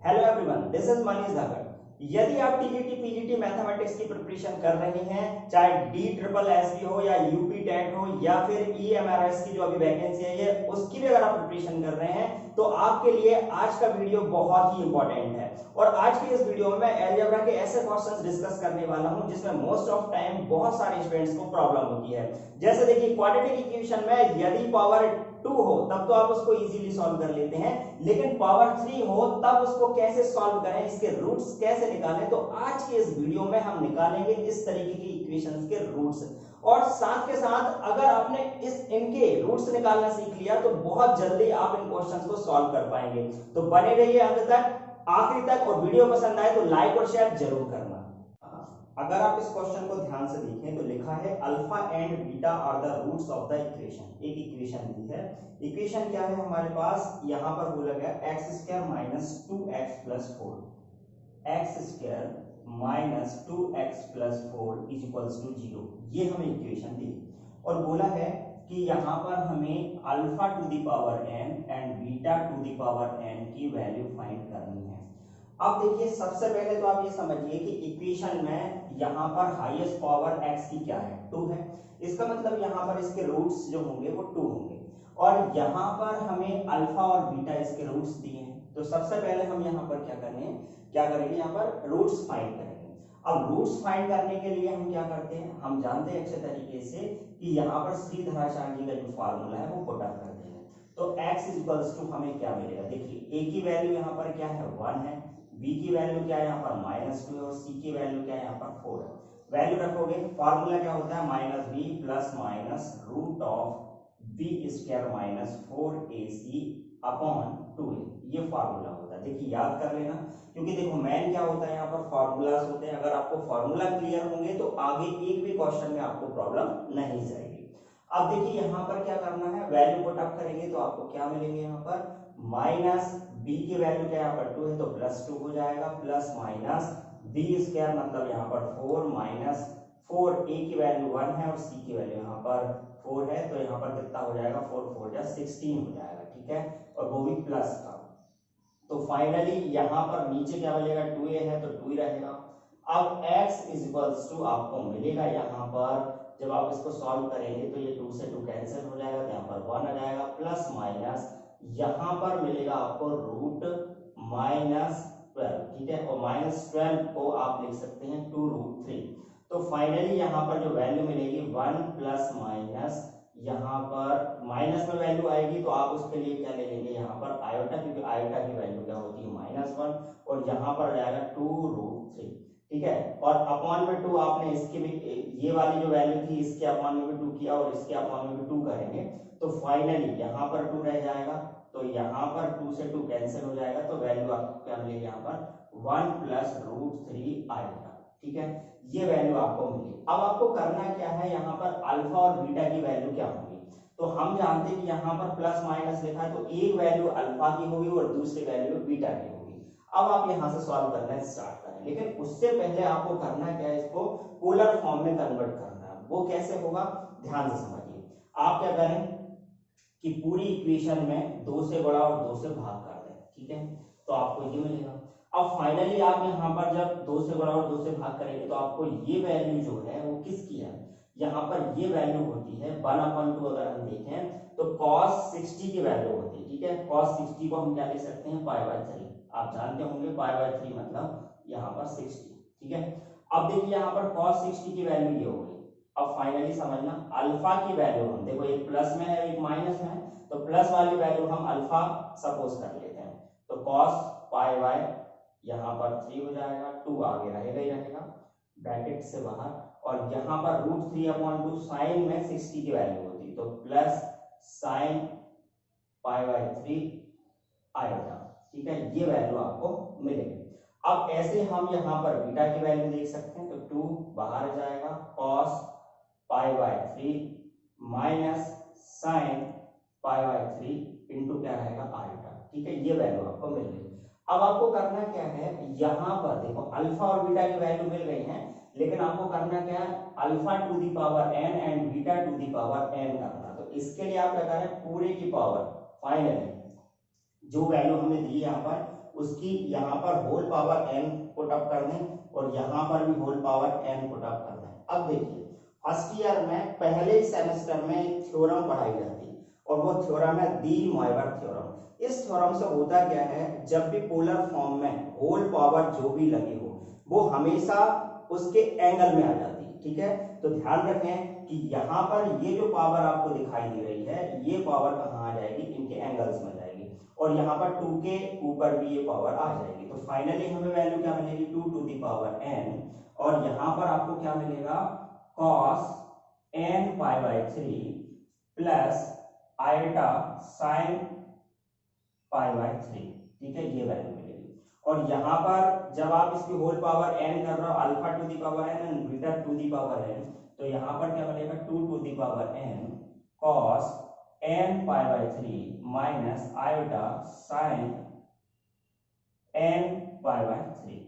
Hello everyone, this is Manish Dhakad. यदि आप TGT PGT mathematics की प्रिपरेशन कर रहे हैं, चाहे डी ट्रिपल एस बी हो या यूपी टेट हो या फिर ईएमआरएस की जो अभी वैकेंसी आई है उसकी भी अगर आप प्रिपरेशन कर रहे हैं तो आपके लिए आज का वीडियो बहुत ही इंपॉर्टेंट है। और आज के इस वीडियो में मैं अलजेब्रा के ऐसे क्वेश्चंस डिस्कस करने वाला हूं जिसमें मोस्ट ऑफ टाइम बहुत सारे स्टूडेंट्स को प्रॉब्लम होती है। जैसे देखिए, क्वाड्रेटिक इक्वेशन में यदि पावर 2 हो तब तो आप उसको इजीली सॉल्व कर लेते हैं, लेकिन पावर 3 हो तब उसको कैसे सॉल्व करें, इसके रूट्स कैसे निकालें। तो आज के इस वीडियो में हम निकालेंगे इस तरीके की इक्वेशंस के रूट्स। और साथ के साथ अगर आपने इनके रूट्स निकालना सीख लिया तो बहुत जल्दी आप इन क्वेश्चंस को सॉल्व कर पाएंगे। तो बने रहिए अंत तक, आखिरी तक, और वीडियो पसंद आए तो लाइक और शेयर जरूर करना। अगर आप इस क्वेश्चन को ध्यान से देखें तो लिखा है alpha and beta are the roots of the equation. एक इक्वेशन दी है। इक्वेशन क्या है हमारे पास, यहां पर बोला गया x square minus 2x plus 4, x square minus 2x plus 4 is equals to 0। ये हमें इक्वेशन दी और बोला है कि यहां पर हमें alpha two the power n and beta to the power n की वैल्यू फाइंड करनी है। अब देखिए, सबसे पहले तो आप ये समझिए कि इक्वेशन में यहां पर हाईएस्ट पावर x की क्या है, 2 है। इसका मतलब यहां पर इसके रूट्स जो होंगे वो 2 होंगे। और यहां पर हमें अल्फा और बीटा इसके रूट्स दिए हैं। तो सबसे पहले हम यहां पर क्या करेंगे, यहां पर रूट्स फाइंड करेंगे। अब रूट्स फाइंड करने के लिए हम क्या करते हैं, हम जानते हैं अच्छे तरीके से कि यहां पर श्रीधराचार्य जी का जो फार्मूला है वो पुट अप करते हैं। तो x इज इक्वल्स टू हमें क्या मिलेगा, देखिए a की वैल्यू यहां पर क्या है, 1 है, b की वैल्यू क्या है यहाँ पर -2 है, और c की वैल्यू क्या है यहाँ पर 4 है। वैल्यू रखोगे, फार्मूला क्या होता है, -b plus minus root of b square minus 4ac upon 2a। ये फार्मूला होता है। देखिए याद कर लेना, क्योंकि देखो मेन क्या होता है यहाँ पर फार्मूलाज होते हैं। अगर आपको फार्मूला क्लियर होंगे तो आगे एक भी क्वेश्चन में आपको प्रॉब्लम नहीं जाएगी। अब देखिए यहाँ पर क्या करना है, वैल्यू पुट अप करेंगे तो आपको क्या मिलेंगे, यहाँ पर माइनस b की वैल्यू क्या यहाँ पर 2 है तो +2 हो जाएगा, प्लस माइनस b स्क्वायर मतलब यहाँ पर 4 माइनस 4, a की वैल्यू 1 है और c की वैल्यू यहाँ पर 4 है, तो यहाँ पर कितना हो जाएगा, 4 4 जा 16 हो जाएगा, ठीक है, और वो भी प्लस का। तो फाइनली यहाँ पर नीचे क्या मिलेगा, 2a है तो 2 ही रहेगा। अब x इज इक्वल्स टू आपको मिलेगा यहाँ पर, जब आप इसको सॉल्व करेंगे तो ये 2 से 2 कैंसिल हो जाएगा, तो यहाँ पर 1 आ जाएगा, प्लस माइनस यहां पर मिलेगा आपको रूट -12, ठीक है, और -12 को आप लिख सकते हैं 2√3। तो फाइनली यहां पर जो वैल्यू मिलेगी 1 प्लस माइनस, यहां पर माइनस में वैल्यू आएगी तो आप उसके लिए क्या ले लेंगे, यहां पर आयोटा, क्योंकि आयोटा की वैल्यू क्या होती है -1, और यहां पर जाएगा 2√3, ठीक है। और अपॉन में 2 आपने इसके भी, ये वाली जो वैल्यू थी इसके अपॉन में भी 2 किया और इसके अपॉन में भी 2 करेंगे, तो फाइनली यहाँ पर 2 रह जाएगा, तो यहाँ पर 2 से 2 कैंसिल हो जाएगा, तो वैल्यू आपको क्या मिलेगी, यहाँ पर 1 प्लस √3 आएगा, ठीक है। ये वैल्यू आपको मिली। अब आपको करना क्या है, यहाँ पर अल्फा और बीटा की वैल्यू क्या होगी। तो हम जानते हैं कि यहाँ पर प्लस माइनस लिखा है, तो एक वैल्यू अल्फा की होगी और दूसरी वैल्यू बीटा की होगी। अब आप यहाँ से सॉल्व करना स्टार्ट करें, लेकिन उससे पहले आपको करना क्या है, इसको पोलर फॉर्म में कन्वर्ट करना है। वो कैसे होगा, ध्यान से समझिए। आप क्या करें कि पूरी इक्वेशन में 2 से बड़ा और 2 से भाग कर दें, ठीक है, तो आपको ये मिलेगा। अब फाइनली आप यहाँ पर जब 2 से बड़ा और 2 से भाग करेंगे तो आपको ये वैल्यू जो है वो किसकी है, यहाँ पर ये वैल्यू होती है 1/2। अगर हम देखें तो cos 60 की वैल्यू होती है, ठीक है। cos 60 को हम क्या लिख सकते हैं, π/3। आप जानते होंगे π/3 मतलब यहाँ पर 60, ठीक है। अब देखिए यहाँ पर cos 60 की वैल्यू ये होगी। अब फाइनली समझना, अल्फा की वैल्यू हम देखो, एक प्लस में है एक माइनस में है, तो प्लस वाली वैल्यू हम अल्फा सपोज कर लेते हैं, तो cos π/, यहाँ पर 3 हो जाएगा, 2 आगे रहेगा ही रहेगा ब्रैकेट से बाहर, और यहाँ पर √3/2 साइन में 60 की वैल्यू होती, तो प्लस साइन π/3 आएगा, ठीक है। ये वैल्यू आपको मिलेगी। अब ऐसे हम यहाँ पर बीटा की वैल्यू देख सकते हैं, तो 2 बाहर जाएगा, cos π/3 माइनस साइन π/3 इंटू क्या रहेगा, आयोटा, ठीक है। ये वैल्यू आपको मिल गई। अब आपको करना क्या है, यहाँ पर देखो अल्फा और बीटा की वैल्यू मिल गई है, लेकिन आपको करना क्या है, alpha to the power n and beta to the power n करना। तो इसके लिए आप क्या करें, पूरे की पावर फाइनली जो वैल्यू हमने दी यहाँ पर उसकी यहाँ पर whole power n put up कर दें और यहाँ पर भी whole power n put up कर दें। अब देखिए फर्स्ट ईयर में पहले सेमेस्टर में एक थ्योरम पढ़ाई जाती है और वो थ्योरम है डी मॉयवर थ्योरम। इस थ्योरम से होता क्या है, जब भी पोलर फॉर्म में होल पावर जो भी लगी हो वो हमेशा उसके एंगल में आ जाती है। ठीक है, तो ध्यान रखें कि यहाँ पर ये जो पावर आपको दिखाई दे रही है ये पावर कहाँ आ जाएगी, इनके एंगल्स में जाएगी और यहाँ पर 2 के ऊपर भी ये पावर आ जाएगी। तो फाइनली हमें वैल्यू क्या मिलेगी 2 टू द पावर n और यहाँ पर आपको क्या मिलेगा cos n pi by 3 plus iota sine pi by 3। ठीक है, ये वैल्यू मिलेगी और यहाँ पर जब आप इसकी होल पावर n कर रहे हो alpha to the power n and beta to the power n, तो यहाँ पर क्या मिलेगा 2 to the power n cos n pi by 3 minus iota sine n pi by 3,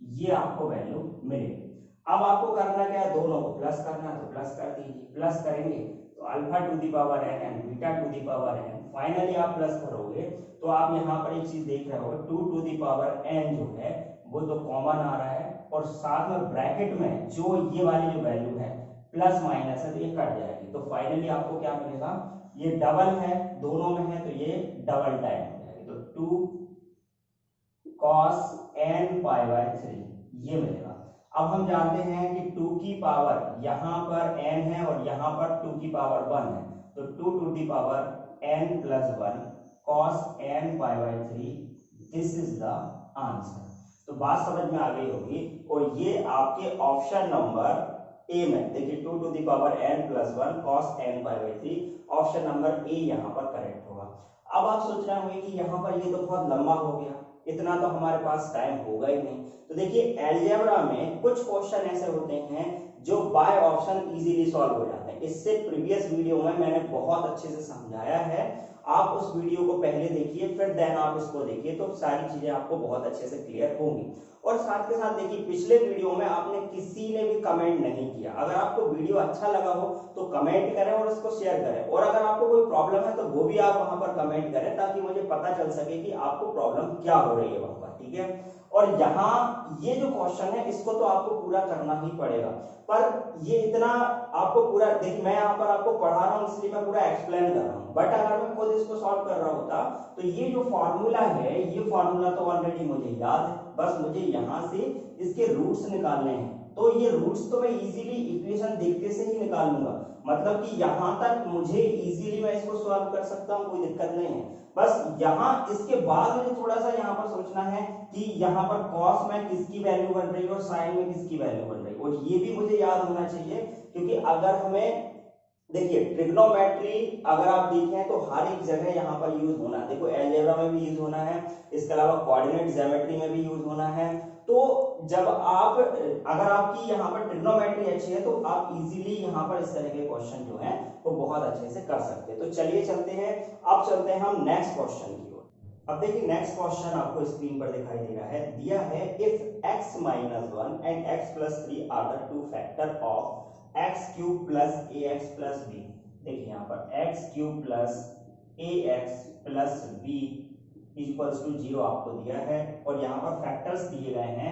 ये आपको वैल्यू मिलेगी। अब आपको करना क्या है, दोनों को प्लस करना है तो प्लस कर दीजिए। प्लस करेंगे तो alpha to the power n and beta to the power n, finally आप प्लस करोगे तो आप यहाँ पर एक चीज देख रहे हो 2 टू दी पावर n जो है वो तो कॉमन आ रहा है और साथ में ब्रैकेट में जो ये वाली जो वैल्यू है प्लस माइनस है तो ये कट जाएगी। तो फाइनली आपको क्या मिलेगा, ये डबल है दोनों में है तो ये डबल टाइम हो जाएगी। तो 2 cos n पाई बाई 3 ये मिलेगा। अब हम जानते हैं कि 2 की पावर यहाँ पर n है और यहाँ पर 2 की पावर 1 है, तो 2 to the power n plus 1 cos n pi by 3, this is the answer. तो बात समझ में आ गई होगी और ये आपके ऑप्शन नंबर ए में देखिए 2 to the power n plus 1 cos n pi by 3, option number A यहाँ पर करेक्ट होगा। अब आप सोच रहे होंगे कि यहाँ पर ये तो बहुत लंबा हो गया, इतना तो हमारे पास टाइम होगा ही नहीं। तो देखिए अलजेब्रा में कुछ क्वेश्चन ऐसे होते हैं जो बाय ऑप्शन इजीली सॉल्व हो जाते हैं। इससे प्रीवियस वीडियो में मैंने बहुत अच्छे से समझाया है, आप उस वीडियो को पहले देखिए फिर देन आप इसको देखिए तो सारी चीजें आपको बहुत अच्छे से क्लियर होंगी। और साथ के साथ देखिए पिछले वीडियो में आपने किसी ने भी कमेंट नहीं किया, अगर आपको वीडियो अच्छा लगा हो तो कमेंट करें और इसको शेयर करें और अगर आपको कोई प्रॉब्लम है तो वो भी आप वहां पर कमेंट करें ताकि मुझे पता चल सके कि आपको प्रॉब्लम क्या हो रही है वहां पर। ठीक है, और यहाँ ये जो क्वेश्चन है इसको तो आपको पूरा करना ही पड़ेगा, पर ये इतना आपको पूरा देखिए मैं यहाँ पर आपको पढ़ा रहा हूँ इसलिए मैं पूरा एक्सप्लेन कर रहा हूँ, बट अगर मैं खुद इसको सॉल्व कर रहा होता तो ये जो फॉर्मूला है ये फॉर्मूला तो ऑलरेडी मुझे याद है, बस मुझे यहाँ से इसके रूट्स निकालने हैं। तो ये रूट्स तो मैं इजीली इक्वेशन देखते से ही निकाल लूंगा, मतलब कि यहाँ तक मुझे इजीली मैं इसको सॉल्व कर सकता हूँ, कोई दिक्कत नहीं है। बस यहाँ इसके बाद मुझे थोड़ा सा यहाँ पर सोचना है कि यहाँ पर cos में किसकी वैल्यू बन रही है और sin में किसकी वैल्यू बन रही है, और ये भी मुझे याद होना चाहिए क्योंकि अगर हमें देखिए ट्रिग्नोमेट्री अगर आप देखें तो हर एक जगह यहाँ पर यूज होना है। देखो अलजेब्रा में भी यूज होना है, इसके अलावा कोऑर्डिनेट ज्योमेट्री में भी यूज होना है। तो जब आप अगर आपकी यहाँ पर ट्रिग्नोमेट्री अच्छी है तो आप इजीली यहाँ पर इस तरह के क्वेश्चन जो हैं वो बहुत अच्छे से कर सकते हैं। तो चलिए चलते हैं, अब चलते हैं हम नेक्स्ट क्वेश्चन की ओर। अब देखिए नेक्स्ट क्वेश्चन आपको स्क्रीन पर दिखाई दे रहा है, दिया है if x minus 1 and x plus 3 are the two factor of x cube plus ax plus b। देखिए यहाँ पर x cube plus ax plus b equals to 0 आपको दिया है और यहाँ पर फैक्टर्स दिए गए हैं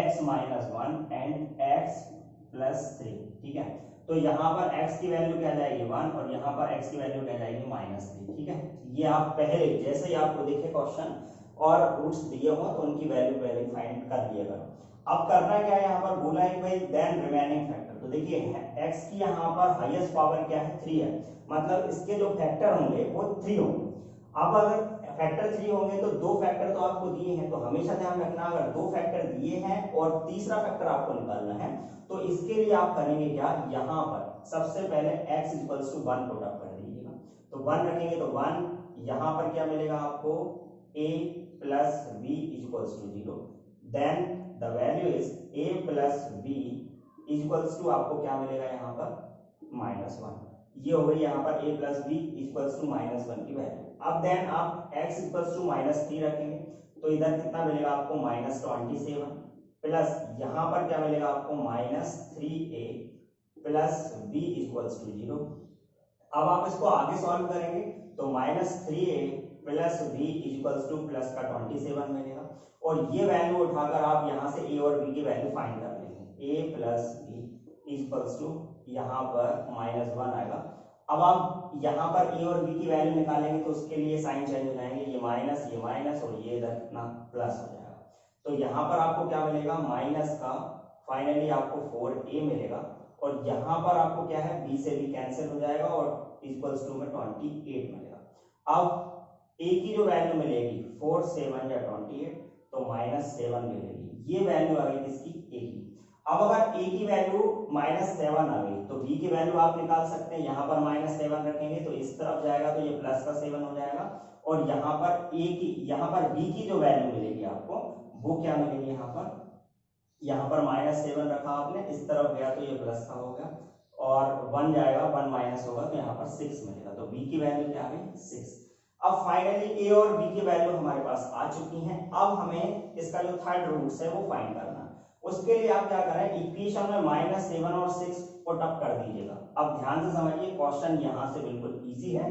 x minus 1 and x plus 3। ठीक है, तो यहाँ पर x की वैल्यू क्या जाएगी 1 और यहाँ पर x की वैल्यू क्या जाएगी -3। ठीक है, ये आप पहले जैसे ही आपको देखे क्वेश्चन और रूट्स दिए हो तो उनकी वैल्यू पहले फाइंड कर लिया करो। अब करना क्या है, यहाँ पर बोला है भाई देन रिमेनिंग फैक्टर। तो देखिए x की यहाँ पर हाईएस्ट पावर क्या है 3 है, मतलब इसके जो फैक्टर होंगे वो 3 होंगे। अब अगर फैक्टर 3 होंगे तो दो फैक्टर तो आपको दिए हैं, तो हमेशा ध्यान रखना अगर दो फैक्टर दिए हैं और तीसरा फैक्टर आपको निकालना है तो इसके लिए आप करेंगे क्या, यहाँ पर सबसे पहले x equals to 1 put up कर दीजिएगा। तो 1 रखेंगे तो 1, यहाँ पर क्या मिलेगा आपको a plus b equals to 0, then the value is a plus b equals to आपको क्या मिलेगा यहाँ पर -1। ये हो गई यहाँ पर a plus B equals to -1 की वैल्यू। अब देन आप x इक्वल्स टू -3 रखेंगे तो इधर कितना मिलेगा आपको -27 प्लस यहाँ पर क्या मिलेगा आपको -3a plus b equals to 0। अब आप इसको आगे सॉल्व करेंगे तो -3a plus b equals two plus का 27 मिलेगा और ये वैल्यू उठाकर आप यहाँ से ए और बी की वैल्यू फाइंड कर लेंगे। ए प्लस बी इक्वल्स टू यहाँ पर -1 आएगा। अब आप यहाँ पर ए और बी की वैल्यू निकालेंगे तो उसके लिए साइन चेंज हो जाएंगे, ये माइनस और ये इधर कितना प्लस हो जाएगा। तो यहाँ पर आपको क्या मिलेगा, माइनस का फाइनली आपको 4a मिलेगा और यहाँ पर आपको क्या है, b से b कैंसिल हो जाएगा और इक्वल्स टू में 28 मिलेगा। अब a की जो वैल्यू मिलेगी 4 7 या 28 तो -7 मिलेगी। ये वैल्यू आ गई किसकी, a की। अब अगर a की वैल्यू -7 आ गई तो b की वैल्यू आप निकाल सकते हैं। यहाँ पर -7 रखेंगे तो इस तरफ जाएगा तो ये प्लस का 7 हो जाएगा और यहाँ पर यहाँ पर b की जो वैल्यू मिलेगी आपको वो क्या मिलेगी, यहाँ पर -7 रखा आपने, इस तरफ गया तो ये प्लस का हो गया और 1 जाएगा, 1 माइनस होगा तो यहाँ पर 6 मिलेगा। तो b की वैल्यू क्या आ गई, 6। अब फाइनली a और b की वैल्यू हमारे पास आ चुकी हैं। अब हमें इसका जो थर्ड रूट्स है वो फाइंड करना है। उसके लिए आप क्या करें, इक्वेशन में -7 और 6 पुट अप कर दीजिएगा। अब ध्यान से समझिए, क्वेश्चन यहाँ से बिल्कुल इजी है।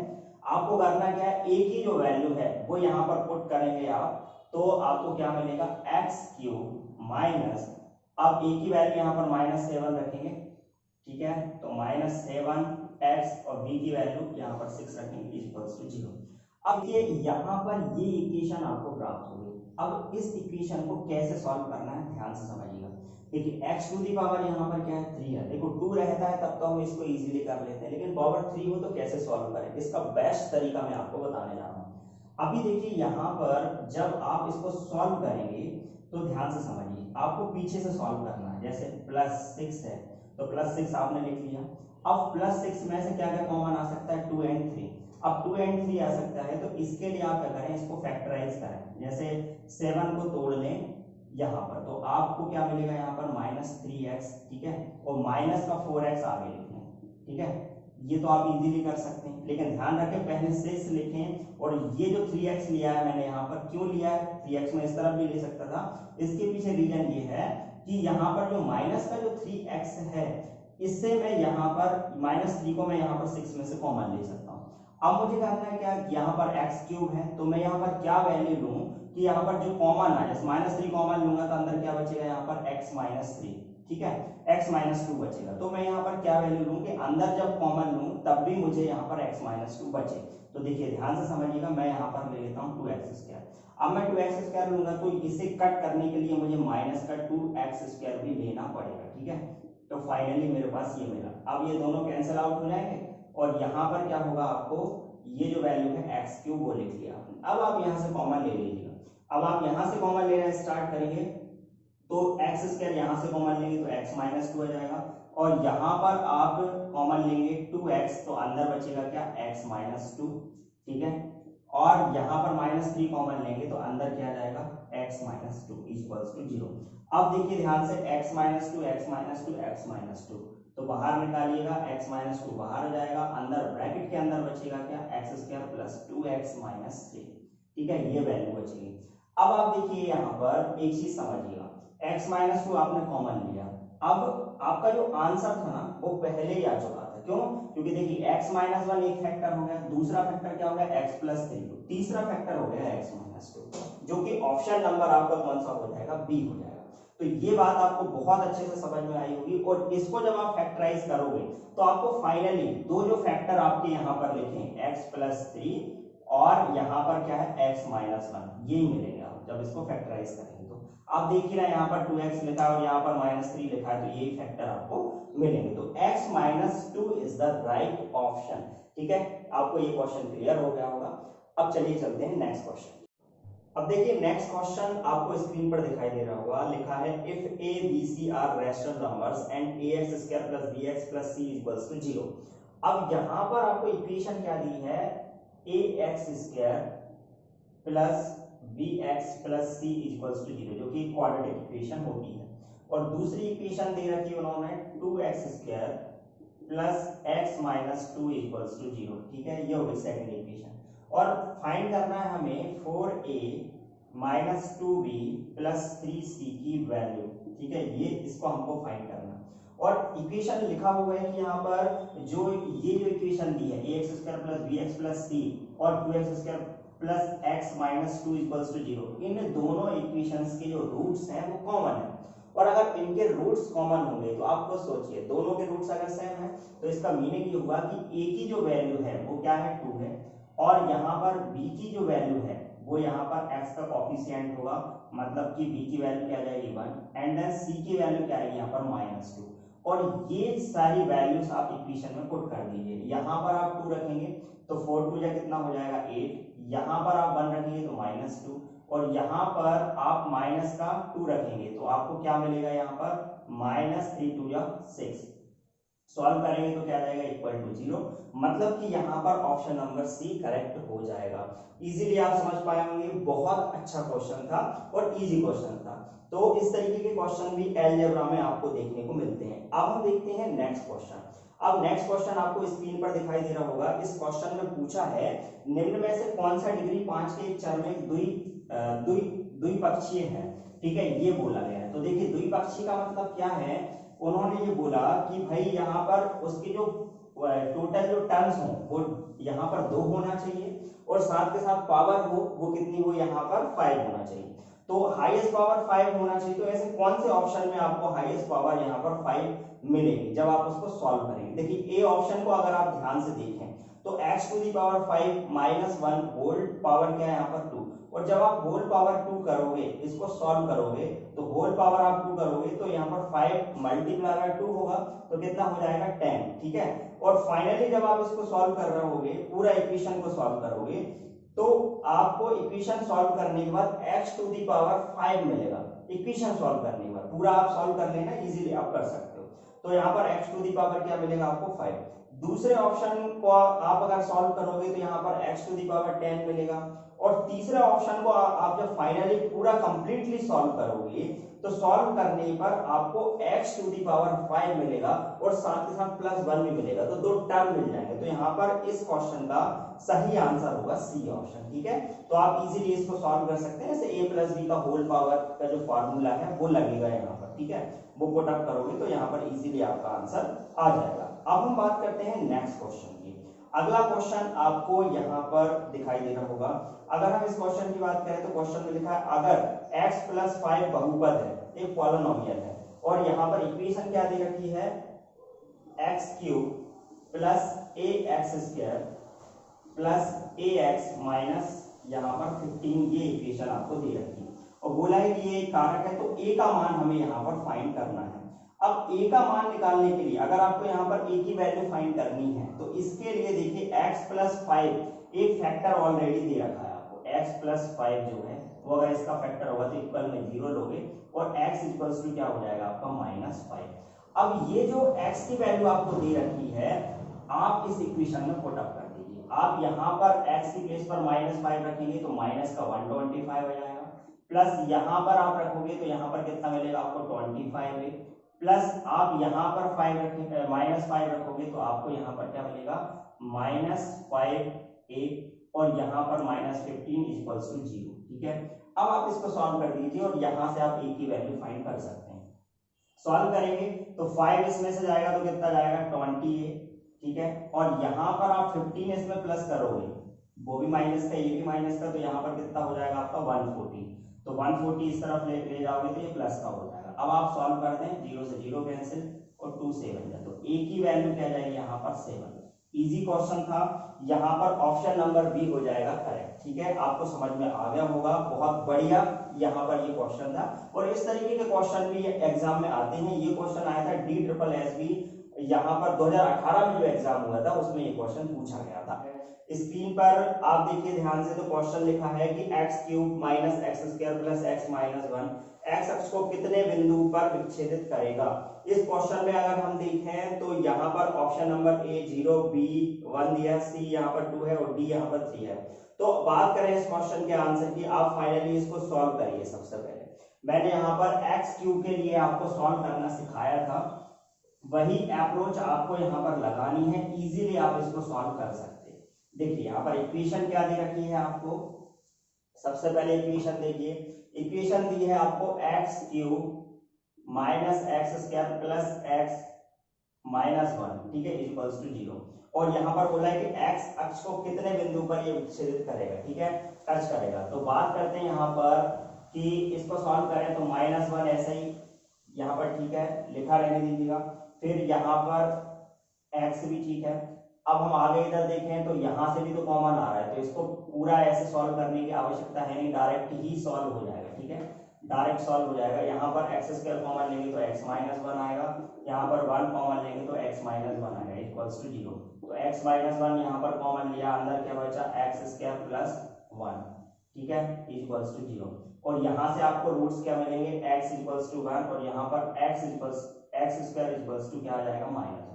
आपको करना क्या है, a की जो वैल्यू है वो यहाँ पर पुट करेंगे आप तो आपको क्या मिलेगा, x³ माइनस, अब a की वैल्यू यहाँ पर -7 रखेंगे, ठीक है, तो -7x और b की वैल्यू यहाँ पर 6 रखेंगे इक्वल्स टू 0। अब ये यहाँ पर ये इक्वेशन आपको प्राप्त हो गई। अब इस इक्वेशन को कैसे सॉल्व करना है ध्यान से समझिएगा। देखिए x टू दी पावर यहाँ पर क्या है, 3 है। देखो 2 रहता है तब तो हम इसको इजीली कर लेते हैं, लेकिन पावर 3 हो तो कैसे सॉल्व करें, इसका बेस्ट तरीका मैं आपको बताने जा रहा हूँ। अभी देखिए यहाँ पर जब आप इसको सॉल्व करेंगे तो ध्यान से समझिए, आपको पीछे से सॉल्व करना है। जैसे +6 है तो +6 आपने लिख लिया। अब +6 में से क्या क्या कॉमन आ सकता है, 2 and 3। अब 2 and 3 आ सकता है तो इसके लिए आप क्या करें, इसको फैक्टराइज करें। जैसे 7 को तोड़ लें यहाँ पर तो आपको क्या मिलेगा, यहाँ पर -3x, ठीक है, और माइनस का 4x आगे लिखें, ठीक है। ये तो आप इजीली कर सकते हैं, लेकिन ध्यान रखें पहले 6 लिखें और ये जो 3x लिया है मैंने यहाँ पर, क्यों लिया है, 3x में इस तरफ भी ले सकता था। इसके पीछे रीजन ये है कि यहाँ पर जो माइनस का जो 3x है इससे मैं यहाँ पर -3 को मैं यहाँ पर 6 में से कॉमन ले सकता हूँ। अब मुझे करना है क्या, यहाँ पर x³ है तो मैं यहाँ पर क्या वैल्यू लूँ कि यहाँ पर जो कॉमन है, जैसे -3 कॉमन लूंगा तो अंदर क्या बचेगा, यहाँ पर x-3, ठीक है, x-2 बचेगा। तो मैं यहाँ पर क्या वैल्यू लूँ कि अंदर जब कॉमन लूँ तब भी मुझे यहाँ पर x-2 बचे। तो देखिए ध्यान से समझिएगा, मैं यहाँ पर ले लेता हूँ 2x²। अब मैं 2x² लूंगा तो इसे कट करने के लिए मुझे माइनस का 2x² भी लेना पड़ेगा, ठीक है। तो फाइनली मेरे पास ये मिला। अब ये दोनों कैंसिल आउट हो जाएंगे और यहाँ पर क्या होगा, आपको ये जो वैल्यू है x³ वो लिख लिया आपने। अब आप यहाँ से कॉमन ले लीजिएगा। अब आप यहाँ से कॉमन लेना स्टार्ट करेंगे तो x² यहाँ से कॉमन लेंगे तो x-2 आ जाएगा और यहाँ पर आप कॉमन लेंगे 2x तो अंदर बचेगा क्या, x-2, ठीक है, और यहाँ पर -3 कॉमन लेंगे तो अंदर क्या जाएगा, x-2 इक्वल्स टू 0। अब देखिए ध्यान से x-2 तो बाहर निकालिएगा, x-2 बाहर हो जाएगा, अंदर ब्रैकेट के अंदर बचेगा क्या, x² + 2x-3, ठीक है, ये वैल्यू बचेगी। अब आप देखिए यहाँ पर एक चीज समझिएगा, x-2 आपने कॉमन लिया। अब आपका जो आंसर था ना वो पहले ही आ चुका था, क्यों, क्योंकि देखिए x-1 एक फैक्टर हो गया, दूसरा फैक्टर क्या हो गया, x+3, तीसरा फैक्टर हो गया x-2, जो कि ऑप्शन नंबर आपका कौन सा हो जाएगा, बी हो जाएगा। तो ये बात आपको बहुत अच्छे से समझ में आई होगी और इसको जब आप फैक्टराइज करोगे तो आपको फाइनली दो जो फैक्टर आपके यहाँ पर लिखे x+3 और यहाँ पर क्या है x-1, यही मिलेंगे आप जब इसको फैक्टराइज करेंगे। तो आप देखिए ना, यहाँ पर 2x लिखा है और यहाँ पर -3 लिखा है, तो यही फैक्टर आपको मिलेंगे। तो x-2 is the right option, ठीक है। आपको ये क्वेश्चन क्लियर हो गया होगा। अब चलिए चलते हैं नेक्स्ट क्वेश्चन। अब देखिए नेक्स्ट क्वेश्चन आपको स्क्रीन पर दिखाई दे रहा होगा, लिखा है if a b c are rational numbers and ax² + bx + c = 0। अब यहाँ पर आपको इक्वेशन क्या दी है, ax² + bx + c = 0, जो कि क्वाड्रेटिक इक्वेशन होती है। और दूसरी इक्वेशन दे रखी है उन्होंने 2x² + x-2 = 0, ठीक है, ये हो गई सेकंड इक्वेशन। और फाइंड करना है हमें 4a - 2b + 3c की वैल्यू, ठीक है, ये इसको हमको फाइंड करना है। और इक्वेशन लिखा हुआ है कि यहाँ पर जो ये जो इक्वेशन दी है ax² + bx + c और 2x² plus x minus two equals to zero, इन दोनों इक्वेशंस के जो रूट्स हैं वो कॉमन है। और अगर इनके रूट्स कॉमन होंगे तो आपको सोचिए दोनों के रूट्स अगर सेम है तो इसका मीनिंग ये हुआ कि a की जो वैल्यू है वो क्या है 2 है, और यहाँ पर b की जो वैल्यू है वो यहाँ पर x का कोफिशिएंट होगा, मतलब कि b की वैल्यू क्या आ जाएगी 1, एंड देन c की वैल्यू क्या आएगी यहाँ पर -2। और ये सारी वैल्यूज आप इक्वेशन में पुट कर दीजिए। यहाँ पर आप 2 रखेंगे तो 4 2 जा कितना हो जाएगा 8, यहाँ पर आप 1 रखेंगे तो -2, और यहाँ पर आप माइनस का 2 रखेंगे तो आपको क्या मिलेगा यहाँ पर -3 2 जा 6। सॉल्व करेंगे तो क्या आ जाएगा इक्वल टू 0, मतलब कि यहाँ पर ऑप्शन नंबर सी करेक्ट हो जाएगा। इजीली आप समझ पाए होंगे, बहुत अच्छा क्वेश्चन था और इजी क्वेश्चन था। तो इस तरीके के क्वेश्चन भी अलजेब्रा में आपको देखने को मिलते हैं। अब हम देखते हैं नेक्स्ट क्वेश्चन। अब नेक्स्ट क्वेश्चन आपको स्क्रीन पर दिखाई दे रहा होगा। इस क्वेश्चन में पूछा है निम्न में से कौन सा डिग्री 5 के एक चर में द्विपक्षीय है, ठीक है, ये बोला गया है। तो देखिए द्विपक्षीय का मतलब क्या है, उन्होंने ये बोला कि भाई यहाँ पर उसके जो टोटल जो टर्म्स हो वो यहाँ पर 2 होना चाहिए, और साथ के साथ पावर हो वो कितनी हो यहाँ पर 5 होना चाहिए। तो हाईएस्ट पावर 5 होना चाहिए। तो ऐसे कौन से ऑप्शन में आपको हाईएस्ट पावर यहाँ पर 5 मिलेगी जब आप उसको सॉल्व करेंगे। देखिए ए ऑप्शन को अगर आप ध्यान से देखें तो x to the power 5 -1 whole power क्या है यहाँ पर 2, और जब आप होल पावर 2 करोगे, इसको सॉल्व करोगे तो होल पावर आप 2 करोगे तो यहाँ पर 5 मल्टीप्लाई बाय 2 होगा तो कितना हो जाएगा 10, ठीक है। और फाइनली जब आप इसको सॉल्व कर रहे होगे, पूरा इक्वेशन को सॉल्व करोगे, तो आपको इक्वेशन सॉल्व करने के बाद x टू दी पावर 5 मिलेगा। इक्वेशन सॉल्व करने के बाद पूरा आप सॉल्व कर लेना, इजीली आप कर सकते हो। तो यहाँ पर x टू दी पावर क्या मिलेगा आपको 5। दूसरे ऑप्शन को आप अगर सॉल्व करोगे तो यहाँ पर x टू दी पावर 10 मिलेगा, और तीसरे ऑप्शन को आप जब फाइनली पूरा कंप्लीटली सॉल्व करोगे तो सॉल्व करने पर आपको x टू दी पावर 5 मिलेगा, और साथ के साथ +1 भी मिलेगा, तो 2 टर्म मिल जाएंगे। तो यहाँ पर इस क्वेश्चन का सही आंसर होगा सी ऑप्शन, ठीक है। तो आप इजीली इसको सॉल्व कर सकते हैं। जैसे a + b का होल पावर का जो फॉर्मूला है वो लगेगा यहाँ पर, ठीक है, वो पुट अप करोगे तो यहाँ पर इजीली आपका आंसर आ जाएगा। अब हम बात करते हैं नेक्स्ट क्वेश्चन की। अगला क्वेश्चन आपको यहाँ पर दिखाई दे रहा होगा। अगर हम इस क्वेश्चन की बात करें तो क्वेश्चन में लिखा है अगर x + 5 बहुपद है, एक पॉलिनोमियल है, और यहाँ पर इक्वेशन क्या दे रखी है x³ + ax² + ax माइनस यहाँ पर 15, ये इक्वेशन आपको दे रखी है, और बोला है कि ये कारक है तो a का मान हमें यहाँ पर फाइंड करना है। अब a का मान निकालने के लिए अगर आपको यहाँ पर a की वैल्यू फाइंड करनी है तो इसके लिए देखिए x + 5 एक फैक्टर ऑलरेडी दे रखा है आपको। x + 5 जो है वो अगर इसका फैक्टर होगा तो इक्वल में 0 लोगे, और x इक्वल्स टू क्या हो जाएगा आपका -5। अब ये जो x की वैल्यू आपको दे रखी है आप इस इक्वेशन में पुट अप कर दीजिए। आप यहाँ पर x की प्लेस पर -5 रखेंगे तो माइनस का 125 हो जाएगा, प्लस यहाँ पर आप रखोगे तो यहाँ पर कितना मिलेगा आपको 25 है, प्लस आप यहाँ पर 5 रखेंगे -5 रखोगे तो आपको यहाँ पर क्या मिलेगा -5 और यहाँ पर -15 इक्वल्स टू 0, ठीक है। अब आप इसको सॉल्व कर दीजिए और यहाँ से आप a की वैल्यू फाइंड कर सकते हैं। सॉल्व करेंगे तो 5 इसमें से जाएगा तो कितना जाएगा 20a, ठीक है, और यहाँ पर आप 15 इसमें प्लस करोगे, वो भी माइनस का ये भी माइनस का, तो यहाँ पर कितना हो जाएगा आपका 140, तो 140 इस तरफ ले जाओगे तो ये प्लस का हो जाएगा। अब आप सॉल्व कर दें, 0 से 0 कैंसिल और 2 7 है, तो a की वैल्यू क्या जाएगी यहाँ पर 7। इजी क्वेश्चन था, यहाँ पर ऑप्शन नंबर बी हो जाएगा करेक्ट, ठीक है। आपको समझ में आ गया होगा, बहुत बढ़िया यहाँ पर ये क्वेश्चन था। और इस तरीके के क्वेश्चन भी एग्जाम में आते हैं। ये क्वेश्चन आया था DSSB यहाँ पर 2018 में जो एग्जाम हुआ था उसमें ये क्वेश्चन पूछा गया था। स्क्रीन पर आप देखिए ध्यान से, तो क्वेश्चन लिखा है कि x³ - x² + x - 1 x अक्ष को कितने बिंदु पर विच्छेदित करेगा। इस क्वेश्चन में अगर हम देखें तो यहाँ पर ऑप्शन नंबर ए 0, बी 1 दिया, सी यहाँ पर 2 है और डी यहाँ पर 3 है। तो बात करें इस क्वेश्चन के आंसर की, आप फाइनली इसको सॉल्व करिए। सबसे पहले मैंने यहाँ पर x³ के लिए आपको सॉल्व करना सिखाया था, वही अप्रोच आपको यहाँ पर लगानी है, इजीली आप इसको सॉल्व कर सकते हैं। देखिए यहाँ पर इक्वेशन क्या दे रखी है आपको, सबसे पहले इक्वेशन देखिए, इक्वेशन दी है आपको x³ - x² + x - 1, ठीक है, इक्वल्स टू 0, और यहाँ पर बोला है कि x अक्ष को कितने बिंदु पर ये विच्छेदित करेगा, ठीक है। टच करेगा। तो बात करते हैं यहाँ पर कि इसको सॉल्व करें तो -1 ऐसे ही यहाँ पर ठीक है लिखा रहने दीजिएगा। फिर यहाँ पर x भी ठीक है। अब हम आगे इधर देखें तो यहाँ से भी तो कॉमन आ रहा है, तो इसको पूरा ऐसे सॉल्व करने की आवश्यकता है नहीं, डायरेक्ट ही सॉल्व हो जाएगा। ठीक है, डायरेक्ट सॉल्व हो जाएगा। यहाँ पर एक्स स्क्वायर कॉमन लेंगे तो x माइनस 1 आएगा, यहाँ पर 1 कॉमन लेंगे तो x माइनस 1 आएगा इक्वल्स टू 0। तो x माइनस 1 यहाँ पर कॉमन लिया, अंदर क्या बचा एक्स स्क्वायर प्लस 1, ठीक है, इक्वल्स टू 0। और यहाँ से आपको रूट्स क्या मिलेंगे, x इक्वल्स टू 1 और यहाँ पर x स्क्वायर इक्वल्स टू क्या आ जाएगा -1।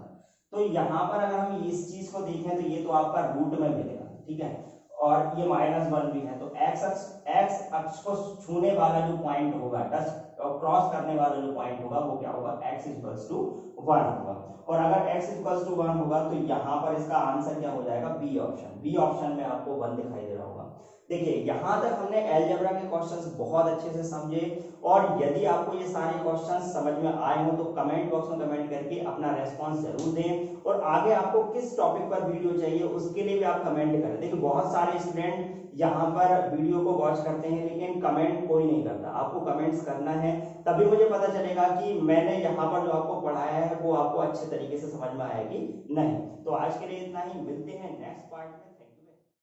तो यहाँ पर अगर हम इस चीज को देखें तो ये तो आपका रूट में मिलेगा, ठीक है, और ये -1 भी है। तो x अक्ष को छूने वाला जो पॉइंट होगा, टच क्रॉस करने वाला जो पॉइंट होगा वो क्या होगा, x इक्वल्स टू 1 होगा। और अगर x इक्वल्स टू 1 होगा तो यहाँ पर इसका आंसर क्या हो जाएगा, बी ऑप्शन। बी ऑप्शन में आपको 1 दिखाई दे रहा होगा। देखिए यहाँ तक हमने अलजेब्रा के क्वेश्चंस बहुत अच्छे से समझे, और यदि आपको ये सारे क्वेश्चंस समझ में आए हो तो कमेंट बॉक्स में कमेंट करके अपना रेस्पॉन्स जरूर दें, और आगे आपको किस टॉपिक पर वीडियो चाहिए उसके लिए भी आप कमेंट करें। देखिए बहुत सारे स्टूडेंट यहाँ पर वीडियो को वॉच करते हैं लेकिन कमेंट कोई नहीं करता, आपको कमेंट्स करना है, तभी मुझे पता चलेगा कि मैंने यहाँ पर जो आपको पढ़ाया है वो आपको अच्छे तरीके से समझ में आएगी नहीं। तो आज के लिए इतना ही, मिलते हैं नेक्स्ट पार्ट में।